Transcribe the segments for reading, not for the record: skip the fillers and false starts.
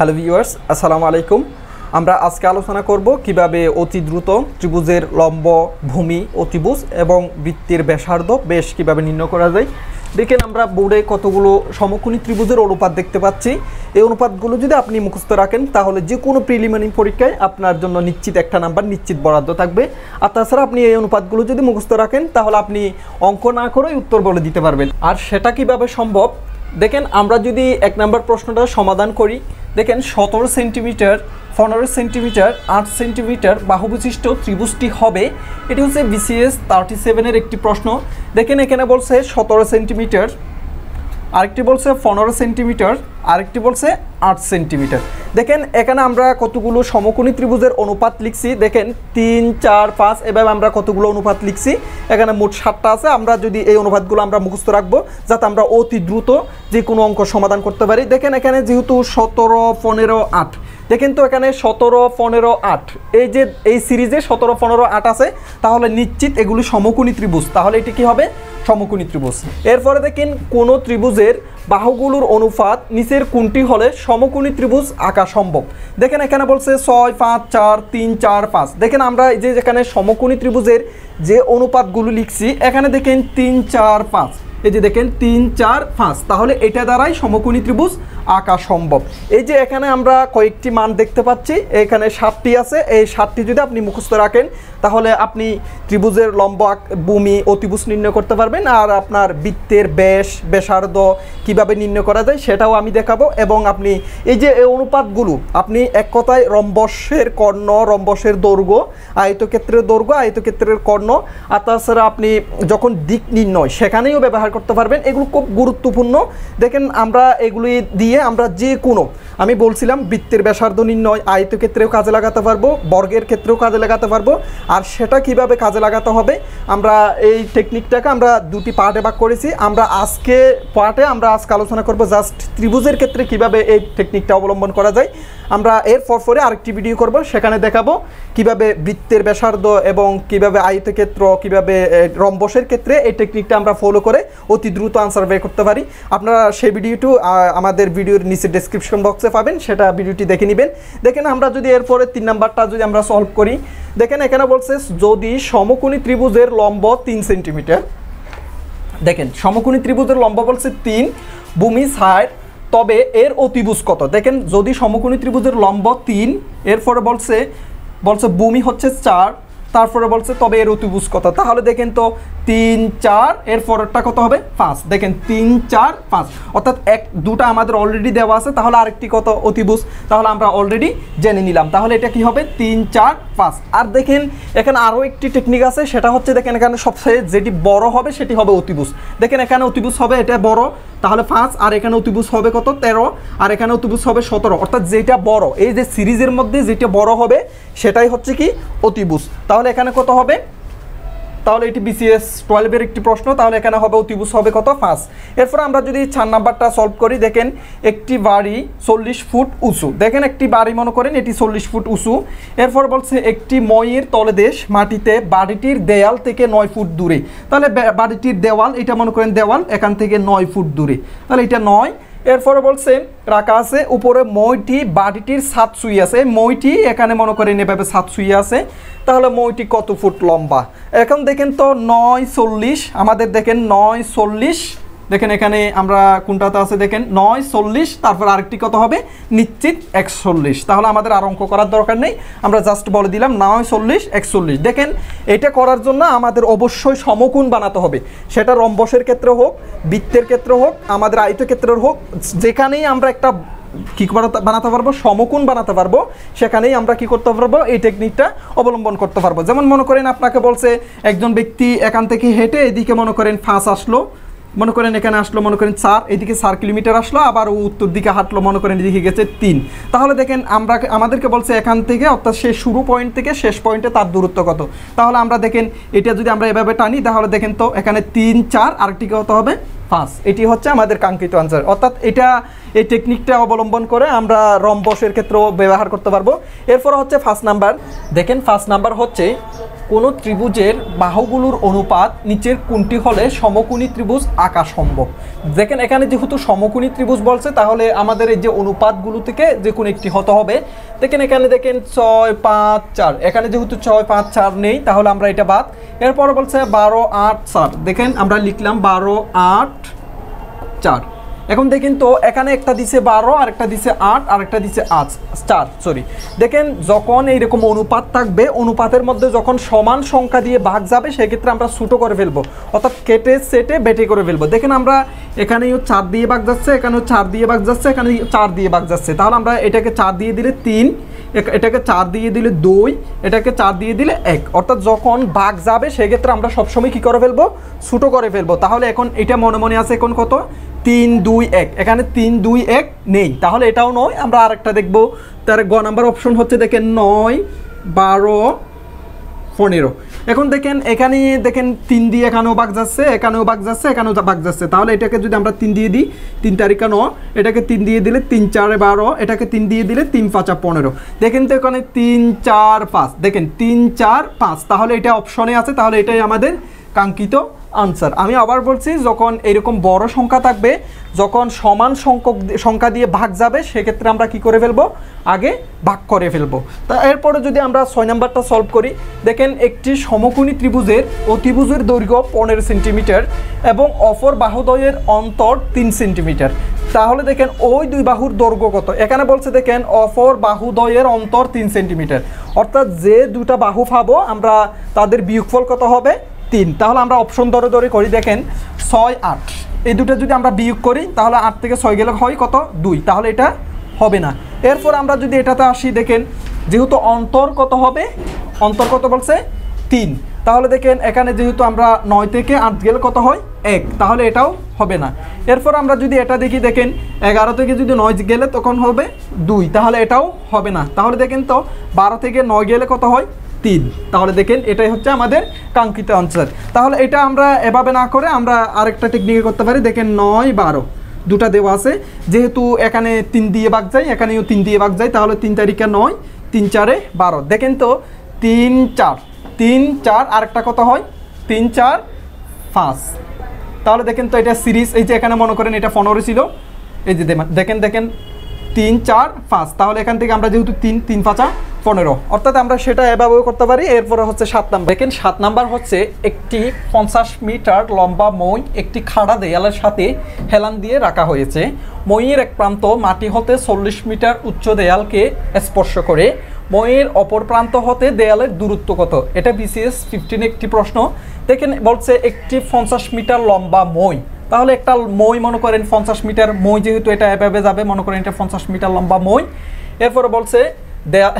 Hello viewers, আসসালামু আলাইকুম। আমরা আজকে আলোচনা করব কিভাবে অতি দ্রুত ত্রিভুজের লম্ব, ভূমি, অতিভুজ এবং বৃত্তের ব্যাসার্ধ বেশ কিভাবে নির্ণয় করা যায়। দেখেন আমরা বোর্ডে কতগুলো সমকোণী ত্রিভুজের অনুপাত দেখতে পাচ্ছি। এই অনুপাতগুলো যদি আপনি মুখস্থ রাখেন তাহলে যে কোনো প্রিলিমিনারি পরীক্ষায় আপনার জন্য নিশ্চিত একটা নাম্বার নিশ্চিত বরাদ্দ থাকবে। আর তাছাড়া আপনি এই অনুপাতগুলো যদি মুখস্থ রাখেন তাহলে আপনি অঙ্ক না করেই উত্তর বলে দিতে পারবেন। আর সেটা কিভাবে সম্ভব, দেখেন আমরা যদি 1 নম্বর প্রশ্নটা সমাধান করি, দেখেন 17 সেন্টিমিটার, 15 সেন্টিমিটার, 8 সেন্টিমিটার বাহুবিশিষ্ট ত্রিভুজটি হবে। এটি হচ্ছে BCS 37-এর একটি প্রশ্ন। দেখেন এখানে বলছে 17 সেন্টিমিটার, আরেকটি বলছে 15 সেন্টিমিটার, আরেকটি বলছে 8 সেন্টিমিটার। দেখেন এখানে আমরা কতগুলো সমকোণী ত্রিভুজের অনুপাত লিখছি। দেখেন 3, 4, 5 এভাবে আমরা কতগুলো অনুপাত লিখছি। এখানে মোট 7টা আছে। আমরা যদি এই অনুপাতগুলো আমরা মুখস্থ রাখবো যাতে আমরা অতি দ্রুত যে কোনো অঙ্ক সমাধান করতে পারি। দেখেন এখানে যেহেতু 17, 15, 8, দেখেন তো এখানে 17, 15, 8 এই সিরিজে 17, 15, 8 আছে, তাহলে নিশ্চিত এগুলি সমকোণী ত্রিভুজ। তাহলে এটি কি হবে? সমকোণী ত্রিভুজ। এরপরে দেখেন কোনো ত্রিভুজের বাহুগুলোর অনুপাত নিচের কোনটি হলে সমকোণী ত্রিভুজ আঁকা সম্ভব। দেখেন এখানে বলছে 6, 5, 4, 3, 4, 5। দেখেন আমরা এই যে যেখানে সমকোণী ত্রিভুজের যে অনুপাতগুলো লিখছি, এখানে দেখেন 3, 4, 5, এই যে দেখেন 3, 4, 5, তাহলে এটা দ্বারাই সমকোণী ত্রিভুজ আঁকা সম্ভব। এই যে এখানে আমরা কয়েকটি মান দেখতে পাচ্ছি, এখানে 7টি আছে। এই 7টি যদি আপনি মুখস্থ রাখেন তাহলে আপনি ত্রিভুজের লম্ব, ভূমি, অতিভুজ নির্ণয় করতে পারবেন। আর আপনার বৃত্তের ব্যাসার্ধ কিভাবে নির্ণয় করা যায় সেটাও আমি দেখাবো। এবং আপনি এই যে এই অনুপাতগুলো আপনি এক কথায় রম্বসের কর্ণ, রম্বসের দৈর্ঘ্য, আয়তক্ষেত্রের দৈর্ঘ্য, আয়তক্ষেত্রের কর্ণ, আর তাছাড়া আপনি যখন দিক নির্ণয় সেখানেও ব্যবহার করতে পারবেন। এগুলো খুব গুরুত্বপূর্ণ। দেখেন আমরা এগুলি দিয়ে আমরা যে কোনো, আমি বলছিলাম বৃত্তের ব্যাসার্ধ নির্ণয় আয়তক্ষেত্রেও কাজে লাগাতে পারবো, বর্গের ক্ষেত্রেও কাজে লাগাতে পারবো। আর সেটা কিভাবে কাজে লাগাতে হবে, আমরা এই টেকনিকটাকে আমরা দুটি পার্টে ভাগ করেছি। আমরা আজকে পার্টে আমরা আজকে আলোচনা করব জাস্ট ত্রিভুজের ক্ষেত্রে কিভাবে এই টেকনিকটা অবলম্বন করা যায়। আমরা এর পরে আরেকটি ভিডিও করব, সেখানে দেখাবো কিভাবে বৃত্তের ব্যাসার্ধ এবং কিভাবে আয়তক্ষেত্র, কিভাবে রম্বসের ক্ষেত্রে এই টেকনিকটা আমরা ফলো করে অতি দ্রুত আনসার বের করতে পারি। আপনারা সেই ভিডিওটি আমাদের ভিডিওর নিচে ডেসক্রিপশন বক্সে পাবেন, সেটা ভিডিওটি দেখে নেবেন। দেখেন আমরা যদি এরপরে 3 নাম্বারটা যদি আমরা সলভ করি, দেখেন এখানে বলছে যদি সমকোণী ত্রিভুজের লম্ব 3 সেন্টিমিটার, দেখেন সমকোণী ত্রিভুজের লম্ব বলছে 3, ভূমি 60, তবে এর অতিভুজ কত। দেখেন যদি সমকোণী ত্রিভুজের লম্ব 3, এরপরে বলছে ভূমি হচ্ছে 4, তারপরে বলছে তবে এর অতিভুজ কত। তাহলে দেখেন তো 3, 4, এর পরেরটা কত হবে? 5। দেখেন 3, 4, 5, অর্থাৎ দুটা আমাদের অলরেডি দেওয়া আছে। তাহলে আরেকটি কত অতিভুজ, তাহলে আমরা অলরেডি জেনে নিলাম। তাহলে এটা কি হবে? 3, 4, 5। আর দেখেন এখানে আরও একটি টেকনিক আছে, সেটা হচ্ছে দেখেন এখানে সবচেয়ে যেটি বড় হবে সেটি হবে অতিভুজ। দেখেন এখানে অতিভুজ হবে, এটা বড়, তাহলে 5, আর এখানে অতিভুজ হবে কত? 13, আর এখানে অতিভুজ হবে 17। অর্থাৎ যেটা বড়, এই যে সিরিজের মধ্যে যেটা বড় হবে সেটাই হচ্ছে কি অতিভুজ। তাহলে এখানে কত হবে? তাহলে এটি BCS 12-এর একটি প্রশ্ন। তাহলে এখানে হবে অতিভুজ হবে কত? 5। এরপর আমরা যদি 4 নাম্বারটা সলভ করি, দেখেন একটি বাড়ি 40 ফুট উঁচু। দেখেন একটি বাড়ি মনে করেন এটি 40 ফুট উঁচু। এরপর বলছে একটি মইয়ের তলদেশ মাটিতে বাড়িটির দেয়াল থেকে 9 ফুট দূরে। তাহলে বাড়িটির দেওয়াল, এটা মনে করেন দেওয়াল এখান থেকে 9 ফুট দূরে, তাহলে এটা 9। এরপরে বলছে রাখা আছে উপরে মইটি বাড়িটির ছাদ ছুঁয়ে আছে। মইটি এখানে মনে করেন এভাবে ছাদ ছুঁয়ে আছে। তাহলে মইটি কত ফুট লম্বা? এখন দেখেন তো 9, 40, আমাদের দেখেন 9, 40, দেখেন এখানে আমরা কোনটাতে আছে, দেখেন 9, 40, তারপর আরেকটি কত হবে? নিশ্চিত 41। তাহলে আমাদের আর অঙ্ক করার দরকার নেই, আমরা জাস্ট বলে দিলাম 9, 40, 41। দেখেন এটা করার জন্য আমাদের অবশ্যই সমকোণ বানাতে হবে, সেটা রম্বসের ক্ষেত্রে হোক, বৃত্তের ক্ষেত্রে হোক, আমাদের আয়তক্ষেত্রের হোক, যেখানেই আমরা একটা কি বানাতে পারবো, সমকোণ বানাতে পারবো, সেখানেই আমরা কি করতে পারবো, এই টেকনিকটা অবলম্বন করতে পারবো। যেমন মনে করেন আপনাকে বলছে একজন ব্যক্তি এখান থেকে হেঁটে এদিকে মনে করেন 5 আসলো, মনে করেন এখানে আসলো মনে করেন 4, এদিকে 4 কিলোমিটার আসলো, আবার উত্তর দিকে হাঁটলো মনে করেন এদিকে গেছে 3। তাহলে দেখেন আমাদেরকে বলছে এখান থেকে, অর্থাৎ সে শুরু পয়েন্ট থেকে শেষ পয়েন্টে তার দূরত্ব কত। তাহলে আমরা দেখেন এটা যদি আমরা এভাবে টানি, তাহলে দেখেন তো এখানে 3, 4, আরেকটি কত হবে? 5। এটি হচ্ছে আমাদের কাঙ্ক্ষিত আনসার। অর্থাৎ এই টেকনিকটা অবলম্বন করে আমরা রম্বসের ক্ষেত্রেও ব্যবহার করতে পারবো। এরপর হচ্ছে 5 নাম্বার। দেখেন 5 নাম্বার হচ্ছে কোন ত্রিভুজের বাহুগুলোর অনুপাত নিচের কোনটি হলে সমকোণী ত্রিভুজ আঁকা সম্ভব। দেখেন এখানে যেহেতু সমকোণী ত্রিভুজ বলছে তাহলে আমাদের এই যে অনুপাতগুলো থেকে যে কোনো একটি হতে হবে। দেখেন এখানে দেখেন 6 5 4, এখানে যেহেতু 6 5 4 নেই তাহলে আমরা এটা বাদ। এরপর বলছে 12 8 4, দেখেন আমরা লিখলাম 12 8 4। এখন দেখেন তো এখানে একটা দিছে 12 আর একটা দিছে 8 আর একটা দিছে 4 সরি। দেখেন যখন এইরকম অনুপাত থাকবে অনুপাতের মধ্যে যখন সমান সংখ্যা দিয়ে ভাগ যাবে সেক্ষেত্রে আমরা ছোটো করে ফেলবো, অর্থাৎ কেটে সেটে বেটে করে ফেলবো। দেখেন আমরা এখানেও 4 দিয়ে ভাগ যাচ্ছে, এখানেও 4 দিয়ে ভাগ যাচ্ছে, এখানে 4 দিয়ে ভাগ যাচ্ছে, তাহলে আমরা এটাকে 4 দিয়ে দিলে 3, এটাকে 4 দিয়ে দিলে 2, এটাকে 4 দিয়ে দিলে 1, অর্থাৎ যখন ভাগ যাবে সেক্ষেত্রে আমরা সবসময় কী করে ফেলবো, ছোটো করে ফেলবো। তাহলে এখন এটা মনে মনে আছে এখন কত 3 2 1, এখানে 3 2 1 নেই তাহলে এটাও নয়। আমরা আরেকটা দেখব, তার গ নাম্বার অপশন হচ্ছে দেখেন 9 12 15। এখন দেখেন এখানে দেখেন 3 দিয়ে এখানেও ভাগ যাচ্ছে, এখানেও ভাগ যাচ্ছে, এখানেও ভাগ যাচ্ছে, তাহলে এটাকে যদি আমরা 3 দিয়ে দিই 3 তারিখা 9, এটাকে 3 দিয়ে দিলে 3 4 12, এটাকে 3 দিয়ে দিলে 3 5 15। দেখেন তো এখানে 3 4 5, দেখেন 3 4 5, তাহলে এটা অপশনে আছে, তাহলে এটাই আমাদের কাঙ্ক্ষিত আনসার। আমি আবার বলছি যখন এরকম বড় সংখ্যা থাকবে, যখন সমান সংখ্যা দিয়ে ভাগ যাবে সেক্ষেত্রে আমরা কি করে ফেলবো, আগে ভাগ করে ফেলবো। তা এরপরে যদি আমরা 6 নাম্বারটা সলভ করি, দেখেন একটি সমকোণী ত্রিভুজের অতিভুজের দৈর্ঘ্য 15 সেন্টিমিটার এবং অপর বাহুদ্বয়ের অন্তর 3 সেন্টিমিটার, তাহলে দেখেন ওই দুই বাহুর দৈর্ঘ্য কত। এখানে বলছে দেখেন অপর বাহুদ্বয়ের অন্তর 3 সেন্টিমিটার, অর্থাৎ যে দুটা বাহু পাবো আমরা তাদের বিয়োগফল কত হবে 3। তাহলে আমরা অপশন ধরে ধরে করি, দেখেন 6 8, এই দুটো যদি আমরা বিয়োগ করি তাহলে 8 থেকে 6 গেলে হয় কত 2, তাহলে এটা হবে না। এরপর আমরা যদি এটাতে আসি, দেখেন যেহেতু অন্তর কত হবে, অন্তর কত বলছে 3, তাহলে দেখেন এখানে যেহেতু আমরা 9 থেকে 8 গেলে কত হয় 1, তাহলে এটাও হবে না। এরপর আমরা যদি এটা দেখি, দেখেন 11 থেকে যদি 9 গেলে তখন হবে 2, তাহলে এটাও হবে না। তাহলে দেখেন তো 12 থেকে 9 গেলে কত হয় 3, তাহলে দেখেন এটাই হচ্ছে আমাদের কাঙ্ক্ষিত আনসার। তাহলে এটা আমরা এভাবে না করে আমরা আরেকটা টেকনিকে করতে পারি, দেখেন 9 12 দুটা দেওয়া আছে, যেহেতু এখানে 3 দিয়ে ভাগ যায়, এখানেও 3 দিয়ে ভাগ যায়, তাহলে 3 তারিখে 9 3 4 12, দেখেন তো 3 4 আরেকটা কত হয় 3 4 5, তাহলে দেখেন তো এটা সিরিজ, এই যে এখানে মনে করেন এটা 15 ছিল, এই যে দেখেন 3 4 5, তাহলে এখান থেকে আমরা যেহেতু 3 3 5 15, অর্থাৎ আমরা সেটা এভাবেও করতে পারি। এরপরে হচ্ছে 7 নাম্বার, দেখেন 7 নাম্বার হচ্ছে একটি 50 মিটার লম্বা মই একটি খাড়া দেয়ালের সাথে হেলান দিয়ে রাখা হয়েছে। মইয়ের এক প্রান্ত মাটি হতে 40 মিটার উচ্চ দেয়ালকে স্পর্শ করে, মইয়ের অপর প্রান্ত হতে দেয়ালের দূরত্ব কত। এটা BCS 15 একটি প্রশ্ন। দেখেন বলছে একটি 50 মিটার লম্বা মই, তাহলে একটা মই মনে করেন 50 মিটার মই, যেহেতু এটা এভাবে যাবে মনে করেন এটা 50 মিটার লম্বা মই। এরপরে বলছে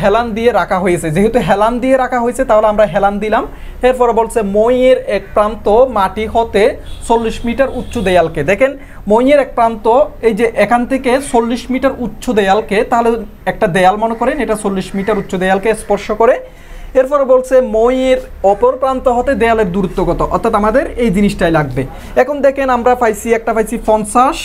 হেলান দিয়ে রাখা হয়েছে, যেহেতু হেলান দিয়ে রাখা হয়েছে তাহলে আমরা হেলান দিলাম। এরপরে বলছে মইয়ের এক প্রান্ত মাটি হতে 40 মিটার উচ্চ দেয়ালকে, দেখেন মইয়ের এক প্রান্ত এই যে এখান থেকে 40 মিটার উচ্চ দেয়ালকে, তাহলে একটা দেয়াল মনে করেন এটা 40 মিটার উচ্চ দেয়ালকে স্পর্শ করে। এরপরে বলছে মইয়ের অপর প্রান্ত হতে দেয়ালের দূরত্ব কত, অর্থাৎ আমাদের এই জিনিসটাই লাগবে। এখন দেখেন আমরা পাইছি, একটা পাইছি 50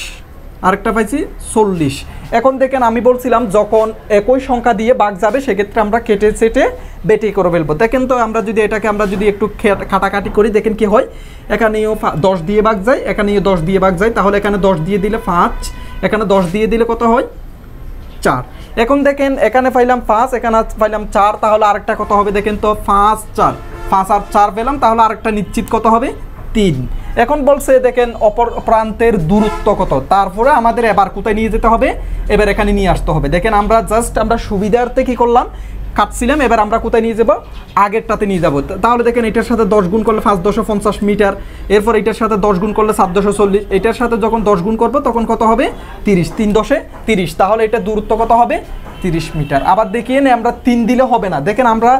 আরেকটা পাইছি 40। এখন দেখেন আমি বলছিলাম যখন একই সংখ্যা দিয়ে ভাগ যাবে সেক্ষেত্রে আমরা কেটে সেটে বেটে করে ফেলবো। দেখেন তো আমরা যদি এটাকে আমরা যদি একটু কাটাকাটি করি, দেখেন কি হয়, এখানেও 10 দিয়ে ভাগ যায়, এখানেও 10 দিয়ে ভাগ যায়, তাহলে এখানে 10 দিয়ে দিলে 5, এখানে 10 দিয়ে দিলে কত হয় 4। এখন দেখেন এখানে পাইলাম 5, এখানে পাইলাম 4, তাহলে আরেকটা কত হবে, দেখেন তো 5 4 5 আর 4 পেলাম, তাহলে আরেকটা নিশ্চিত কত হবে 3। এখন বলছে দেখেন অপর প্রান্তের দূরত্ব কত, তারপরে আমাদের এবার কোথায় নিয়ে যেতে হবে, এবার এখানে নিয়ে আসতে হবে। দেখেন আমরা জাস্ট আমরা সুবিধার্থে কি করলাম, কাটছিলাম, এবার আমরা কোথায় নিয়ে যাব, আগেরটাতে নিয়ে যাব। তাহলে দেখেন এটার সাথে 10 গুণ করলে 5 10 50 মিটার, এরপর এটার সাথে 10 গুণ করলে 7 10 40, এটার সাথে যখন 10 গুণ করবো তখন কত হবে 30, 3 10 30, তাহলে এটা দূরত্ব কত হবে 30 মিটার। আবার দেখিয়ে নে আমরা 3 দিলে হবে না, দেখেন আমরা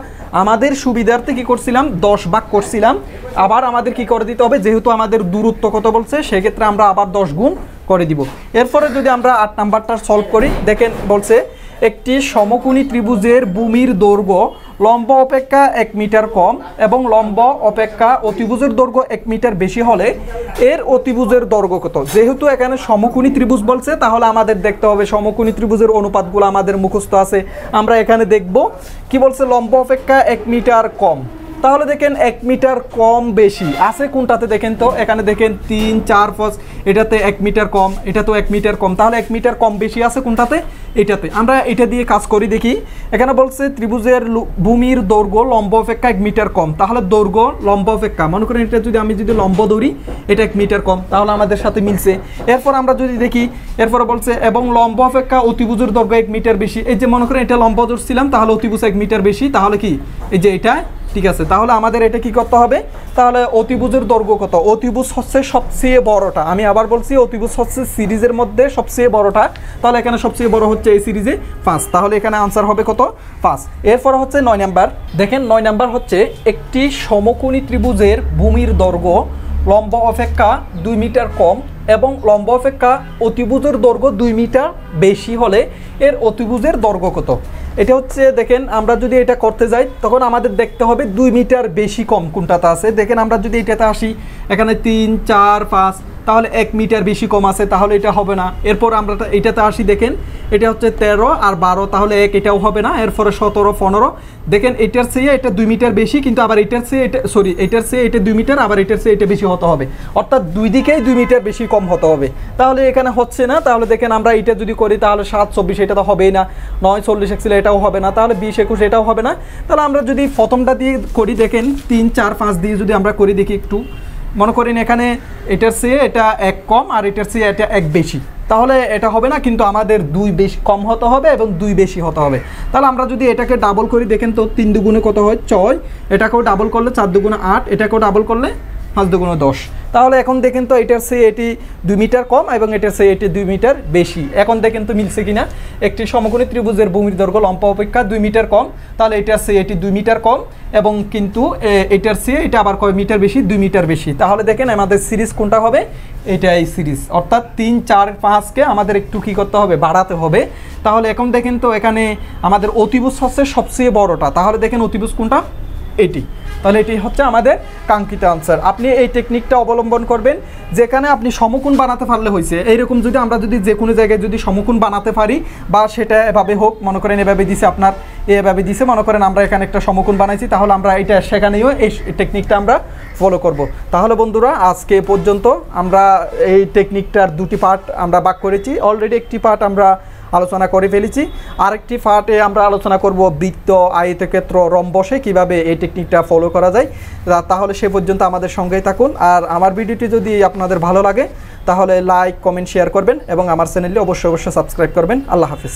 আমাদের সুবিধার্থে কি করছিলাম 10 ভাগ করছিলাম, আবার আমাদের কি করে দিতে হবে, যেহেতু আমাদের দূরত্ব কত বলছে সেক্ষেত্রে আমরা আবার 10 গুণ করে দিব। এরপরে যদি আমরা 8 নাম্বারটা সলভ করি, দেখেন বলছে একটি সমকোণী ত্রিভুজের ভূমির দৈর্ঘ্য লম্ব অপেক্ষা 1 মিটার কম এবং লম্ব অপেক্ষা অতিভুজের দৈর্ঘ্য 1 মিটার বেশি হলে এর অতিভুজের দৈর্ঘ্য কত। যেহেতু এখানে সমকোণী ত্রিভুজ বলছে তাহলে আমাদের দেখতে হবে সমকোণী ত্রিভুজের অনুপাতগুলো আমাদের মুখস্থ আছে। আমরা এখানে দেখব কি বলছে, লম্ব অপেক্ষা 1 মিটার কম, তাহলে দেখেন 1 মিটার কম বেশি আছে কোনটাতে দেখেন তো, এখানে দেখেন 3 4 5, এটাতে 1 মিটার কম, এটা তো 1 মিটার কম, তাহলে 1 মিটার কম বেশি আছে কোনটাতে, এটাতে। আমরা এটা দিয়ে কাজ করি দেখি। এখানে বলছে ত্রিভুজের ভূমির দৈর্ঘ্য লম্ব অপেক্ষা 1 মিটার কম, তাহলে দৈর্ঘ্য লম্ব অপেক্ষা মনে করেন এটা যদি আমি যদি লম্ব ধরি এটা 1 মিটার কম, তাহলে আমাদের সাথে মিলছে। এরপর আমরা যদি দেখি, এরপর বলছে এবং লম্ব অপেক্ষা অতিভুজের দৈর্ঘ্য 1 মিটার বেশি। এই যে মনে করেন এটা লম্ব ধরছিলাম, তাহলে অতিভুজ 1 মিটার বেশি, তাহলে কি এই যে এটা ঠিক আছে। তাহলে আমাদের এটা কি করতে হবে, তাহলে অতিভুজের দৈর্ঘ্য কত, অতিভুজ হচ্ছে সবচেয়ে বড়টা, আমি আবার বলছি অতিভুজ হচ্ছে সিরিজের মধ্যে সবচেয়ে বড়টা, তাহলে এখানে সবচেয়ে বড় হচ্ছে এই সিরিজে 5, তাহলে এখানে আনসার হবে কত 5। এরপর হচ্ছে 9 নাম্বার, দেখেন 9 নাম্বার হচ্ছে একটি সমকোণী ত্রিভুজের ভূমির দৈর্ঘ্য লম্ব অপেক্ষা 2 মিটার কম এবং লম্ব অপেক্ষা অতিভুজের দৈর্ঘ্য 2 মিটার বেশি হলে এর অতিভুজের দৈর্ঘ্য কত। এটা হচ্ছে দেখেন আমরা যদি এটা করতে যাই তখন আমাদের দেখতে হবে 2 মিটার বেশি কম কোনটাতে আছে। দেখেন আমরা যদি এটাতে আসি, এখানে 3 4 5, তাহলে 1 মিটার বেশি কম আছে, তাহলে এটা হবে না। এরপর আমরা এটাতে আসি, দেখেন এটা হচ্ছে 13 আর 12, তাহলে 1, এটাও হবে না। এরপরে 17 15, দেখেন এটার চেয়ে এটা 2 মিটার বেশি, কিন্তু আবার এটার চেয়ে এটা এটার চেয়ে এটা 2 মিটার, আবার এটার চেয়ে এটা বেশি হতে হবে, অর্থাৎ দুই দিকেই 2 মিটার বেশি কম হতে হবে। তাহলে এখানে হচ্ছে না, তাহলে দেখেন আমরা এটা যদি করি তাহলে 7 24, এটা তো হবেই না। 9 40 একছিল, এটাও হবে না। তাহলে 20 21, এটাও হবে না। তাহলে আমরা যদি প্রথমটা দিয়ে করি, দেখেন 3 4 5 দিয়ে যদি আমরা করি দেখি একটু, মনে করেন এখানে এটার চেয়ে এটা 1 কম আর এটার চেয়ে এটা 1 বেশি, তাহলে এটা হবে না, কিন্তু আমাদের 2 বেশি কম হতে হবে এবং 2 বেশি হতে হবে। তাহলে আমরা যদি এটাকে ডাবল করি, দেখেন তো 3 দুগুণে কত হয় 6, এটাকেও ডাবল করলে 4 দুগুণে 8, এটাকেও ডাবল করলে 5 দুগুণে 10। তাহলে এখন দেখেন তো এটার চেয়ে এটি 2 মিটার কম এবং এটার চেয়ে এটি 2 মিটার বেশি। এখন দেখেন তো মিলছে কিনা, একটি সমকোণী ত্রিভুজের ভূমির দৈর্ঘ্য লম্ব অপেক্ষা 2 মিটার কম, তাহলে এটার চেয়ে এটি 2 মিটার কম এবং কিন্তু এটার চেয়ে এটা আবার কয় মিটার বেশি, 2 মিটার বেশি। তাহলে দেখেন আমাদের সিরিজ কোনটা হবে, এটা এই সিরিজ, অর্থাৎ 3 4 5কে আমাদের একটু কী করতে হবে, বাড়াতে হবে। তাহলে এখন দেখেন তো এখানে আমাদের অতিভুজ হচ্ছে সবচেয়ে বড়টা, তাহলে দেখেন অতিভুজ কোনটা, এটি। তাহলে এটি হচ্ছে আমাদের কাঙ্ক্ষিত আনসার। আপনি এই টেকনিকটা অবলম্বন করবেন, যেখানে আপনি সমকোণ বানাতে পারলে হয়েছে। এইরকম যদি আমরা যদি যে কোনো জায়গায় যদি সমকোণ বানাতে পারি, বা সেটা এভাবে হোক, মনে করেন এভাবে দিছে আপনার, এভাবে দিছে, মনে করেন আমরা এখানে একটা সমকোণ বানাইছি, তাহলে আমরা এটা সেখানেও এই টেকনিকটা আমরা ফলো করব। তাহলে বন্ধুরা আজকে পর্যন্ত আমরা এই টেকনিকটার 2টি পার্ট আমরা ভাগ করেছি। অলরেডি একটি পার্ট আমরা আলোচনা করে ফেলেছি, আরেকটি পার্টে আমরা আলোচনা করব বৃত্ত, আয়তক্ষেত্র, রম্বসে কিভাবে এই টেকনিকটা ফলো করা যায়। তাহলে সে পর্যন্ত আমাদের সঙ্গেই থাকুন। আর আমার ভিডিওটি যদি আপনাদের ভালো লাগে তাহলে লাইক কমেন্ট শেয়ার করবেন এবং আমার চ্যানেলটি অবশ্যই সাবস্ক্রাইব করবেন। আল্লাহ হাফিজ।